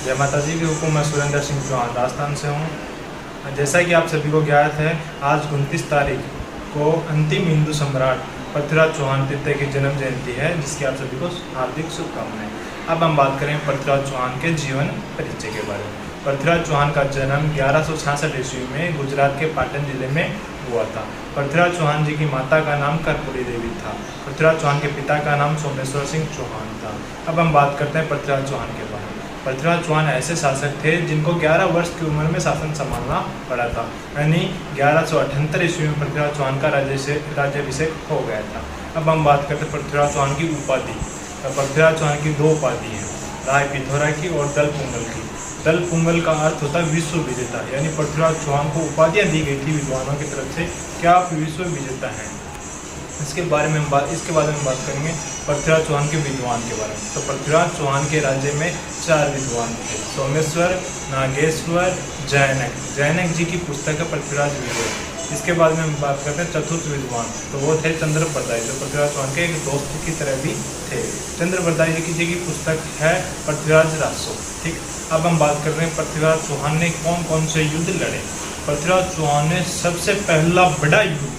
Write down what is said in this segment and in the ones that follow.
जय माता जी की हुक्म। मैं सुरेंद्र सिंह चौहान राजस्थान से हूँ। जैसा कि आप सभी को ज्ञात है, आज 29 तारीख को अंतिम हिंदू सम्राट पृथ्वीराज चौहान तृतीय की जन्म जयंती है, जिसकी आप सभी को हार्दिक शुभकामनाएं। अब हम बात करें पृथ्वीराज चौहान के जीवन परिचय के बारे में। पृथ्वीराज चौहान का जन्म 1166 ईस्वी में गुजरात के पाटन जिले में हुआ था। पृथ्वीराज चौहान जी की माता का नाम कर्पूरी देवी था। पृथ्वीराज चौहान के पिता का नाम सोमेश्वर सिंह चौहान था। अब हम बात करते हैं पृथ्वीराज चौहान के बारे में। पृथ्वीराज चौहान ऐसे शासक थे जिनको 11 वर्ष की उम्र में शासन संभालना पड़ा था, यानी 1178 ईस्वी में पृथ्वीराज चौहान का राज्याभिषेक हो गया था। अब हम बात करते हैं पृथ्वीराज चौहान की उपाधि। पृथ्वीराज चौहान की 2 उपाधि हैं, राय पिथौरा की और दल पुंगल की। दल पुंगल का अर्थ होता है विश्व विजेता, यानी पृथ्वीराज चौहान को उपाधियां दी गई थी विद्वानों की तरफ से, क्या आप विश्व विजेता हैं। इसके बारे में हम बात करेंगे पृथ्वीराज चौहान के विद्वान के बारे में। तो पृथ्वीराज चौहान के राज्य में 4 विद्वान थे, सोमेश्वर, नागेश्वर, जैनक जी की पुस्तक है पृथ्वीराज विजय। इसके बाद में हम बात करते हैं चतुर्थ विद्वान, तो वो थे चंद्रप्रदाय, जो पृथ्वीराज चौहान के एक दोस्त की तरह भी थे। चंद्रप्रदाय जी की पुस्तक है पृथ्वीराज रासो। ठीक, अब हम बात कर रहे हैं पृथ्वीराज चौहान ने कौन कौन से युद्ध लड़े। पृथ्वीराज चौहान ने सबसे पहला बड़ा युद्ध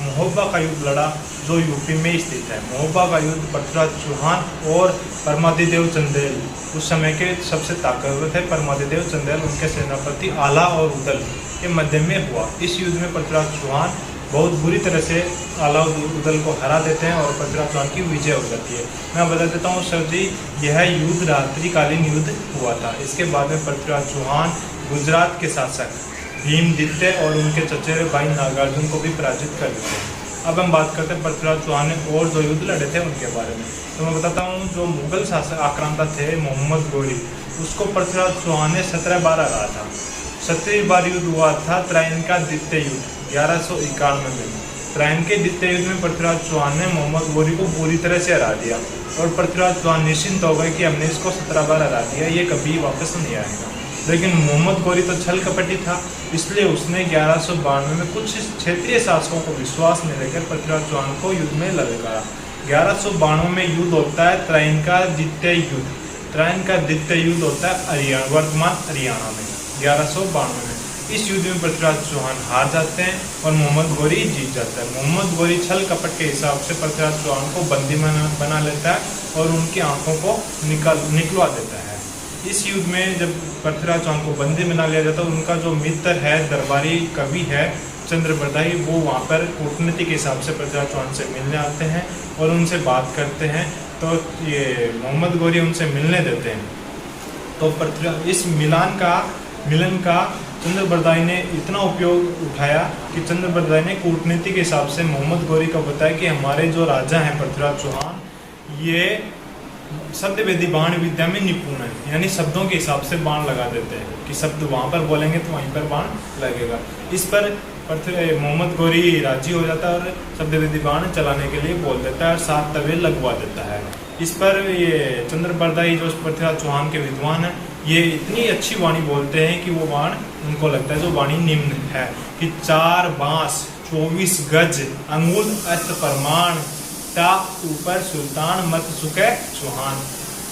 महोबा का युद्ध लड़ा, जो यूपी में स्थित है। महोबा का युद्ध पृथ्वीराज चौहान और परमादिदेव चंदेल, उस समय के सबसे ताकतवर थे परमादिदेव चंदेल, उनके सेनापति आला और उदल के मध्य में हुआ। इस युद्ध में पृथ्वीराज चौहान बहुत बुरी तरह से आला और उदल को हरा देते हैं और पृथ्वीराज चौहान की विजय हो जाती है। मैं बता देता हूँ सर जी, यह युद्ध रात्रिकालीन युद्ध हुआ था। इसके बाद में पृथ्वीराज चौहान गुजरात के शासक भीमदित्य और उनके चचेरे भाई नागार्जुन को भी पराजित कर देते हैं। अब हम बात करते हैं पृथ्वीराज चौहान ने और जो युद्ध लड़े थे उनके बारे में। तो मैं बताता हूँ, जो मुगल शासक आक्रांता थे मोहम्मद गोरी, उसको पृथ्वीराज चौहान ने 17 बार हराया था। 17वीं बार युद्ध हुआ था त्राइन का द्वितीय युद्ध 1191 में। त्राइन के द्वितीय युद्ध में पृथ्वीराज चौहान ने मोहम्मद गोरी को पूरी तरह से हरा दिया और पृथ्वीराज चौहान निश्चिंत हो गए कि हमने इसको 17 बार हरा दिया, ये कभी वापस नहीं आएगा। लेकिन मोहम्मद गोरी तो छल कपटी था, इसलिए उसने 1192 में कुछ क्षेत्रीय शासकों को विश्वास में लेकर पृथ्वीराज चौहान को युद्ध में ललकारा। 1192 में युद्ध होता है त्राइन का द्वितीय युद्ध। त्राइन का द्वितीय युद्ध होता है वर्तमान हरियाणा में 1192 में। इस युद्ध में पृथ्वीराज चौहान हार जाते हैं और मोहम्मद गोरी जीत जाता है। मोहम्मद गोरी छल कपट के हिसाब से पृथ्वीराज चौहान को बंदी बना लेता है और उनकी आंखों को निकलवा देता है। इस युद्ध में जब पृथ्वीराज चौहान को बंदी बना लिया जाता है, उनका जो मित्र है, दरबारी कवि है चंद्रप्रदाय, वो वहाँ पर कूटनीति के हिसाब से पृथ्वीराज चौहान से मिलने आते हैं और उनसे बात करते हैं। तो ये मोहम्मद गोरी उनसे मिलने देते हैं। तो पृथ्वीराज इस मिलन का चंद्रप्रदाय ने इतना उपयोग उठाया कि चंद्रप्रदाय ने कूटनीति के हिसाब से मोहम्मद गोरी को बताया कि हमारे जो राजा हैं पृथ्वीराज चौहान, ये शब्द वेदी बाण विद्या में निपुण है, यानी शब्दों के हिसाब से बाण लगा देते हैं कि शब्द वहाँ पर बोलेंगे तो वहीं पर बाण लगेगा। इस पर मोहम्मद गोरी राजी हो जाता है और शब्द वेदी बाण चलाने के लिए बोल देता है और 7 तवे लगवा देता है। इस पर ये चंद्रप्रदाय जो पृथ्वीराज चौहान के विद्वान हैं, ये इतनी अच्छी वाणी बोलते हैं कि वो बाण उनको लगता है, जो वाणी निम्न है कि 4 बांस 24 गज अंगुल अस्त प्रमाण ता ऊपर सुल्तान मत सुखे चौहान,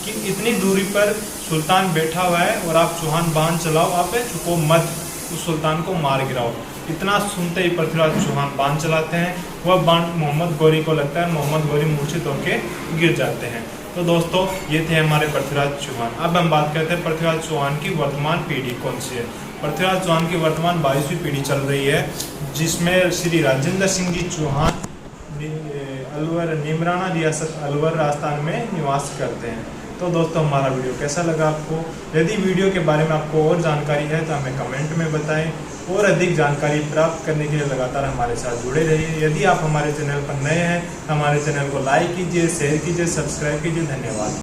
कि इतनी दूरी पर सुल्तान बैठा हुआ है और आप चौहान बाण चलाओ, आप चुको मत, उस सुल्तान को मार गिराओ। इतना सुनते ही पृथ्वीराज चौहान बाण चलाते हैं। वह बाण मोहम्मद गोरी को लगता है, मोहम्मद गोरी मूर्छित होकर गिर जाते हैं। तो दोस्तों, ये थे हमारे पृथ्वीराज चौहान। अब हम बात करते हैं पृथ्वीराज चौहान की वर्तमान पीढ़ी कौन सी है। पृथ्वीराज चौहान की वर्तमान 22वीं पीढ़ी चल रही है, जिसमें श्री राजेंद्र सिंह जी चौहान अलवर निमराना रियासत अलवर राजस्थान में निवास करते हैं। तो दोस्तों, हमारा वीडियो कैसा लगा आपको? यदि वीडियो के बारे में आपको और जानकारी है तो हमें कमेंट में बताएं और अधिक जानकारी प्राप्त करने के लिए लगातार हमारे साथ जुड़े रहिए। यदि आप हमारे चैनल पर नए हैं, हमारे चैनल को लाइक कीजिए, शेयर कीजिए, सब्सक्राइब कीजिए। धन्यवाद।